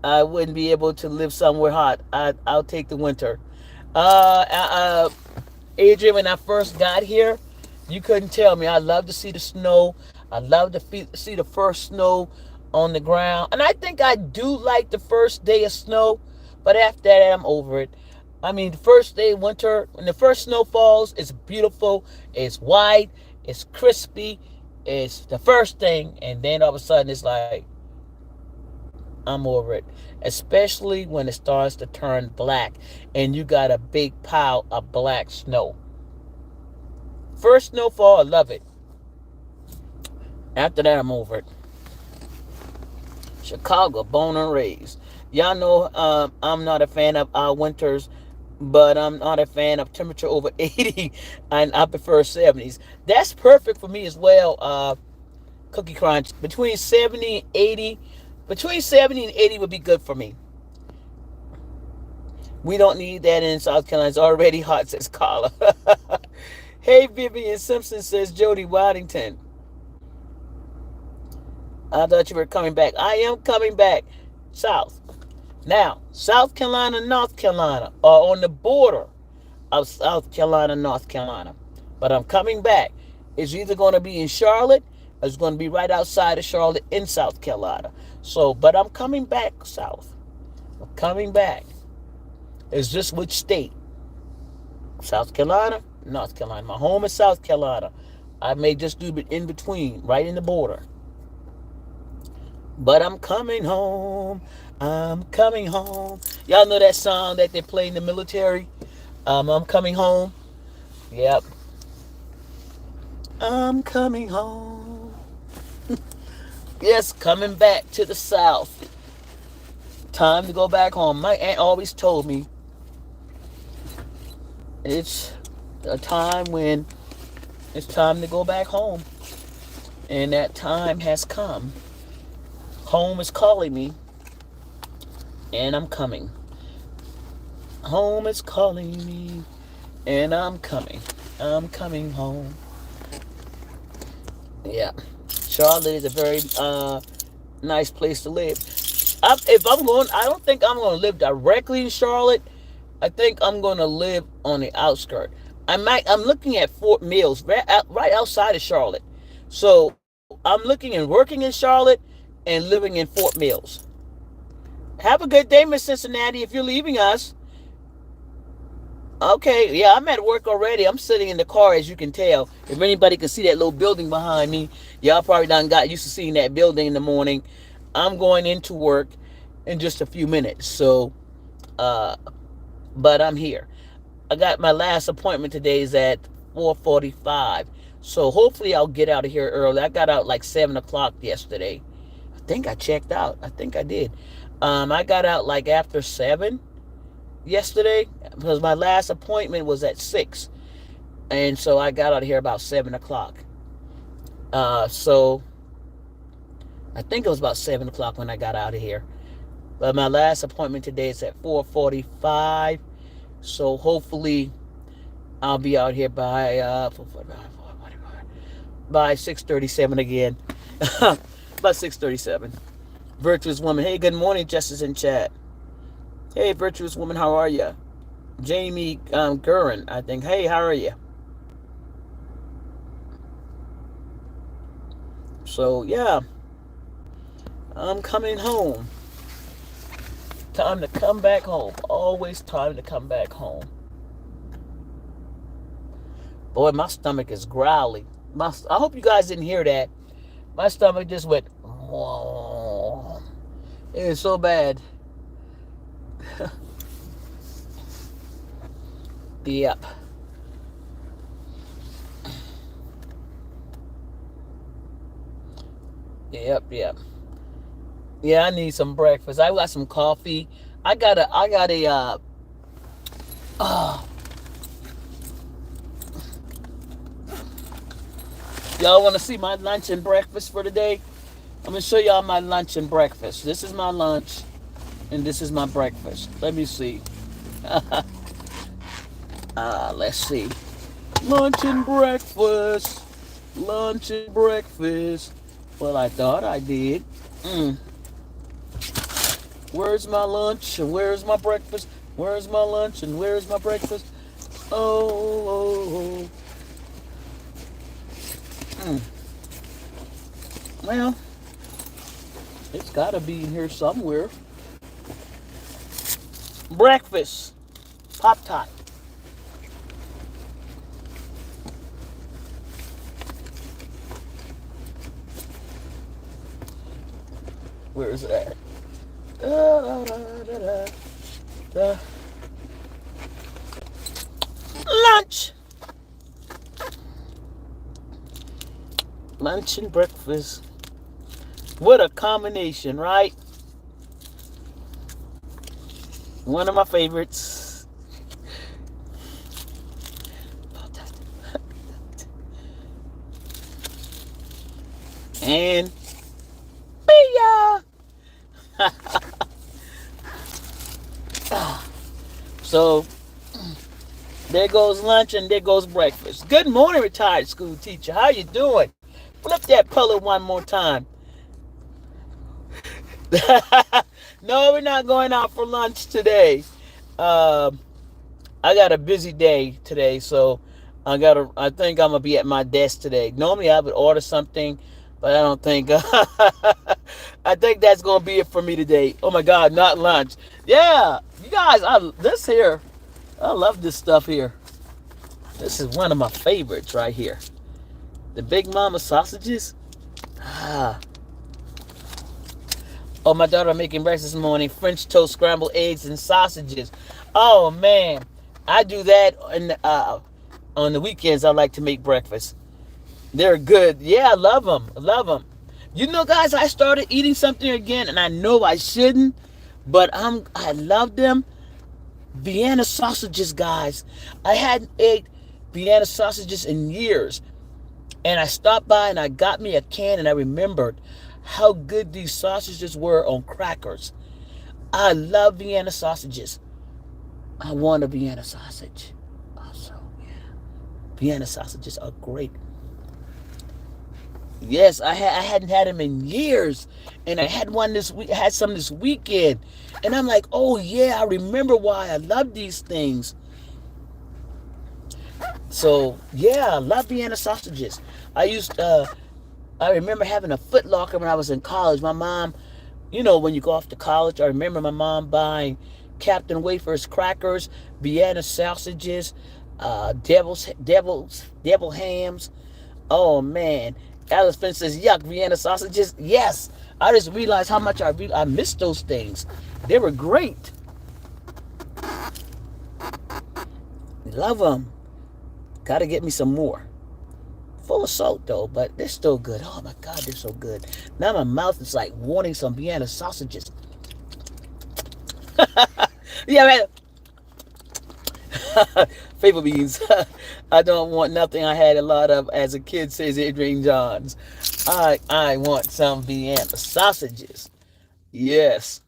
Speaker 2: I wouldn't be able to live somewhere hot. I'll take the winter. Uh, uh, uh, Adrian, when I first got here, you couldn't tell me. I love to see the snow. I love to see the first snow on the ground. And I think I do like the first day of snow, but after that, I'm over it. I mean, the first day of winter, when the first snow falls, it's beautiful. It's white. It's crispy. It's the first thing. And then all of a sudden, it's like, I'm over it. Especially when it starts to turn black and you got a big pile of black snow. First snowfall, I love it. After that, I'm over it. Chicago, born and raised. Y'all know I'm not a fan of our winters, but I'm not a fan of temperature over 80, and I prefer 70s. That's perfect for me as well, Cookie Crunch. Between 70 and 80 would be good for me. We don't need that in South Carolina. It's already hot, says Carla. Hey, Vivian Simpson, says Jody Waddington. I thought you were coming back. I am coming back south. Now, South Carolina, North Carolina are on the border of South Carolina, North Carolina. But I'm coming back. It's either going to be in Charlotte or it's going to be right outside of Charlotte in South Carolina. So, but I'm coming back south. I'm coming back. It's just which state? South Carolina, North Carolina. My home is South Carolina. I may just do it in between, right in the border. But I'm coming home. I'm coming home. Y'all know that song that they play in the military? I'm coming home. Yep. I'm coming home. Yes, coming back to the South. Time to go back home. My aunt always told me it's a time when it's time to go back home. And that time has come. Home is calling me. And I'm coming. Home is calling me. And I'm coming. I'm coming home. Yeah. Charlotte is a very nice place to live. If I'm going, I don't think I'm going to live directly in Charlotte. I think I'm gonna live on the outskirt. I'm looking at Fort Mills, right outside of Charlotte. So I'm looking and working in Charlotte and living in Fort Mills. Have a good day, Miss Cincinnati. If you're leaving us, okay. Yeah, I'm at work already. I'm sitting in the car, as you can tell. If anybody can see that little building behind me, y'all probably done got used to seeing that building in the morning. I'm going into work in just a few minutes. So, uh, but I'm here. I got my last appointment today is at 4:45. So hopefully I'll get out of here early. I got out like 7 o'clock yesterday. I think I checked out. I think I did. I got out like after 7 yesterday because my last appointment was at 6. And so I got out of here about 7 o'clock. So I think it was about 7 o'clock when I got out of here. But my last appointment today is at 4:45. So hopefully I'll be out here by 6:37 again. About 6:37. Virtuous woman. Hey, good morning, Justice in chat. Hey, virtuous woman, how are you? Jamie Gurin, I think. Hey, how are you? So yeah, I'm coming home. Time to come back home. Always time to come back home. Boy, my stomach is growling. I hope you guys didn't hear that. My stomach just went. Oh, it is so bad. Yep. Yep. Yeah, I need some breakfast. I got some coffee. I got a uh, y'all want to see my lunch and breakfast for today? I'm going to show y'all my lunch and breakfast. This is my lunch and this is my breakfast. Let me see. Let's see. Lunch and breakfast. Lunch and breakfast. Well, I thought I did. Where's my lunch and where's my breakfast? Where's my lunch and where's my breakfast? Oh. Well, it's got to be in here somewhere. Breakfast. Pop-Tart. Where is it at? Lunch. Lunch and breakfast. What a combination, right? One of my favorites. And so there goes lunch and there goes breakfast. Good morning, retired school teacher. How you doing? Flip that pillow one more time. No, we're not going out for lunch today. I got a busy day today, so I think I'm gonna be at my desk today. Normally I would order something, but I don't think. I think that's gonna be it for me today. Oh my God, not lunch. Yeah, you guys, I love this stuff here. This is one of my favorites right here. The Big Mama sausages. Oh, my daughter making breakfast this morning. French toast, scrambled eggs, and sausages. Oh man, I do that on the weekends. I like to make breakfast. They're good. Yeah, I love them. You know, guys, I started eating something again, and I know I shouldn't, but I love them. Vienna sausages, guys. I hadn't ate Vienna sausages in years, and I stopped by and I got me a can, and I remembered how good these sausages were on crackers. I love Vienna sausages. I want a Vienna sausage. Also, yeah. Vienna sausages are great. Yes, I hadn't had them in years, and I had one this week. Had some this weekend, and I'm like, oh yeah, I remember why I love these things. So yeah, I love Vienna sausages. I used I remember having a Foot Locker when I was in college. My mom, when you go off to college, I remember my mom buying Captain Wafer's crackers, Vienna sausages, devil hams. Oh man, Alice Finch says, "Yuck, Vienna sausages." Yes, I just realized how much I missed those things. They were great. Love them. Gotta get me some more. Full of salt though, but they're still good. Oh my god, they're so good. Now my mouth is like wanting some Vienna sausages. Yeah, man. Fava beans. I don't want nothing I had a lot of as a kid, says Adrian Johns. I want some Vienna sausages. Yes.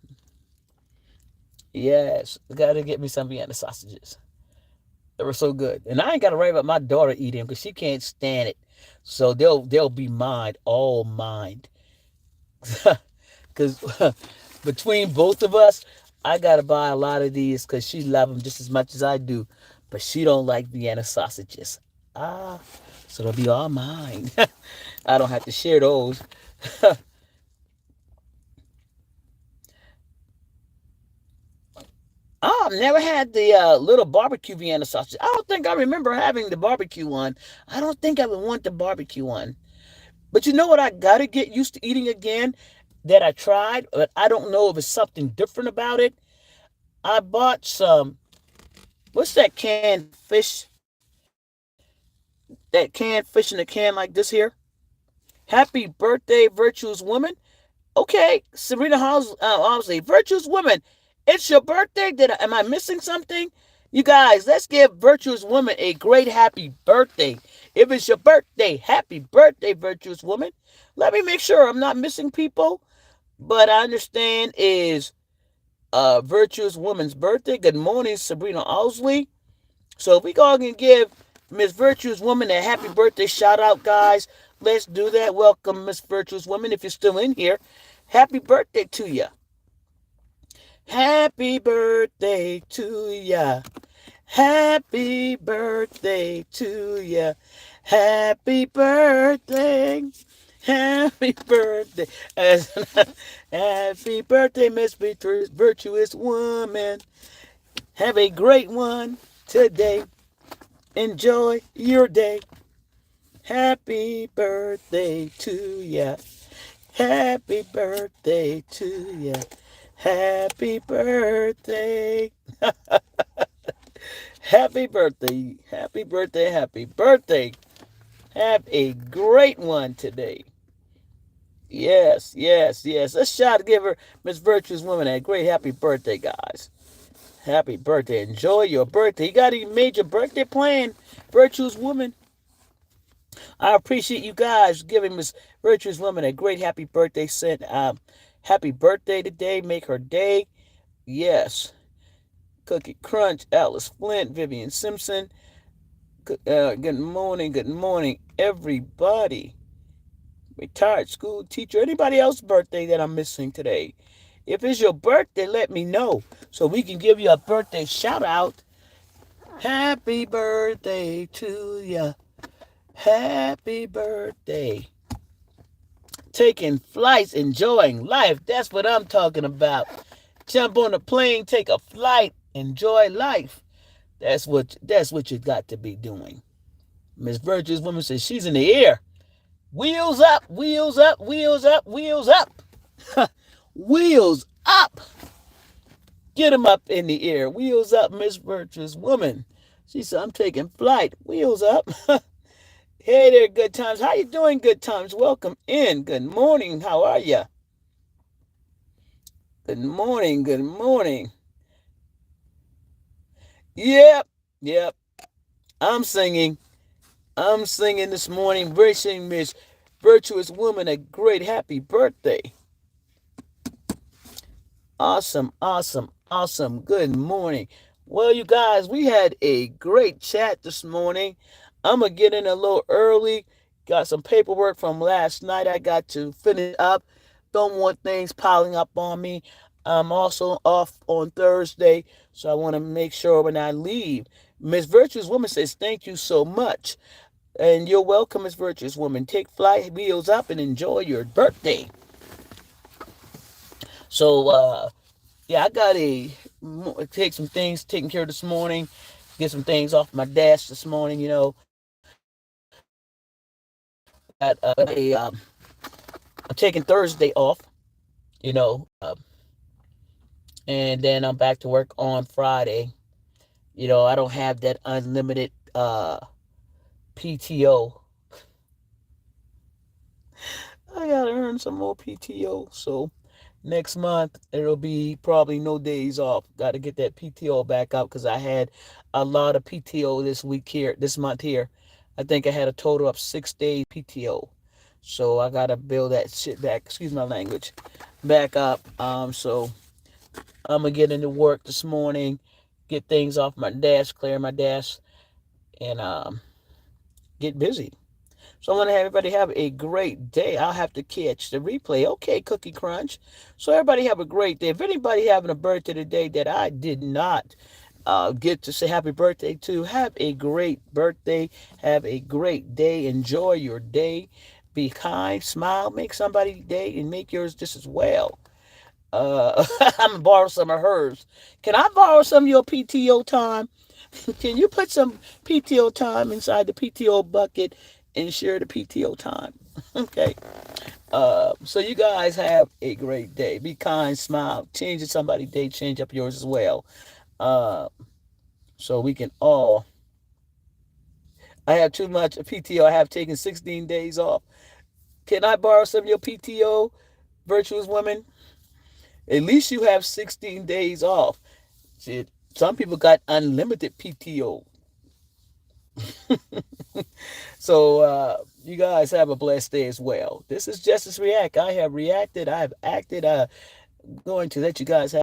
Speaker 2: Yes. Gotta get me some Vienna sausages. They were so good. And I ain't gotta worry about my daughter eating because she can't stand it. So they'll be mine, all mine. Because between both of us, I gotta buy a lot of these because she loves them just as much as I do, but she don't like Vienna sausages. Ah, so they'll be all mine. I don't have to share those. Oh, I've never had the little barbecue Vienna sausage. I don't think I remember having the barbecue one. I don't think I would want the barbecue one. But you know what I gotta get used to eating again that I tried, but I don't know if it's something different about it. I bought some, what's that canned fish? That canned fish in a can like this here? Happy birthday, virtuous woman. Okay, Serena Housley, virtuous woman. It's your birthday. Am I missing something? You guys, let's give virtuous woman a great happy birthday. If it's your birthday, happy birthday, virtuous woman. Let me make sure I'm not missing people. But I understand is virtuous woman's birthday. Good morning, Sabrina Owsley. So if we go and give Miss Virtuous Woman a happy birthday shout out, guys, let's do that. Welcome, Miss Virtuous Woman, if you're still in here. Happy birthday to you. Happy birthday to ya. Happy birthday to ya. Happy birthday. Happy birthday. Happy birthday, Miss Virtuous Woman. Have a great one today. Enjoy your day. Happy birthday to ya. Happy birthday to ya. Happy birthday. Happy birthday. Happy birthday. Happy birthday. Have a great one today. Yes, yes, yes. Let's shout to give her, Miss Virtuous Woman, a great happy birthday, guys. Happy birthday. Enjoy your birthday. You got any major birthday plan, Virtuous Woman? I appreciate you guys giving Miss Virtuous Woman a great happy birthday. Sent happy birthday today. Make her day. Yes. Cookie Crunch, Alice Flint, Vivian Simpson. Good morning, everybody. Retired school teacher. Anybody else's birthday that I'm missing today? If it's your birthday, let me know so we can give you a birthday shout out. Happy birthday to ya. Happy birthday. Taking flights, enjoying life. That's what I'm talking about. Jump on a plane, take a flight, enjoy life. That's what you got to be doing. Miss Virtuous Woman says she's in the air. Wheels up, wheels up, wheels up, wheels up. Wheels up. Get them up in the air. Wheels up, Miss Virtuous Woman. She said, I'm taking flight. Wheels up. Hey there, good times. How you doing, good times? Welcome in. Good morning. How are you? Good morning. Good morning. Yep. Yep. I'm singing. I'm singing this morning, wishing Miss Virtuous Woman a great happy birthday. Awesome, awesome, awesome. Good morning. Well, you guys, we had a great chat this morning. I'm going to get in a little early Got some paperwork from last night I got to finish up. Don't want things piling up on me. I'm also off on Thursday, so I want to make sure when I leave. Miss Virtuous Woman says, "Thank you so much." And you're welcome, Miss Virtuous Woman. Take flight wheels up and enjoy your birthday. So, yeah, I got to take some things taken care of this morning, get some things off my desk this morning. Got I'm taking Thursday off. You know, and then I'm back to work on Friday. I don't have that unlimited PTO. I gotta earn some more PTO. So next month it'll be probably no days off. Got to get that PTO back up because I had a lot of PTO this month here. I think I had a total of 6 days PTO. So I gotta build that shit back. Excuse my language, back up. So I'm gonna get into work this morning, get things off my desk, clear my desk, and get busy. So I want to have everybody have a great day. I'll have to catch the replay. Okay, Cookie Crunch. So everybody have a great day. If anybody having a birthday today that I did not get to say happy birthday to, have a great birthday. Have a great day. Enjoy your day. Be kind, smile, make somebody's day, and make yours just as well. I'm gonna borrow some of hers. Can I borrow some of your PTO time? Can you put some PTO time inside the PTO bucket and share the PTO time? Okay. So you guys have a great day. Be kind, smile, change somebody's day, change up yours as well. Uh, so we can all. I have too much PTO. I have taken 16 days off. Can I borrow some of your PTO, virtuous women? At least you have 16 days off. Shit, some people got unlimited PTO. So you guys have a blessed day as well. This is Justice React. I have reacted. I have acted. Going to let you guys have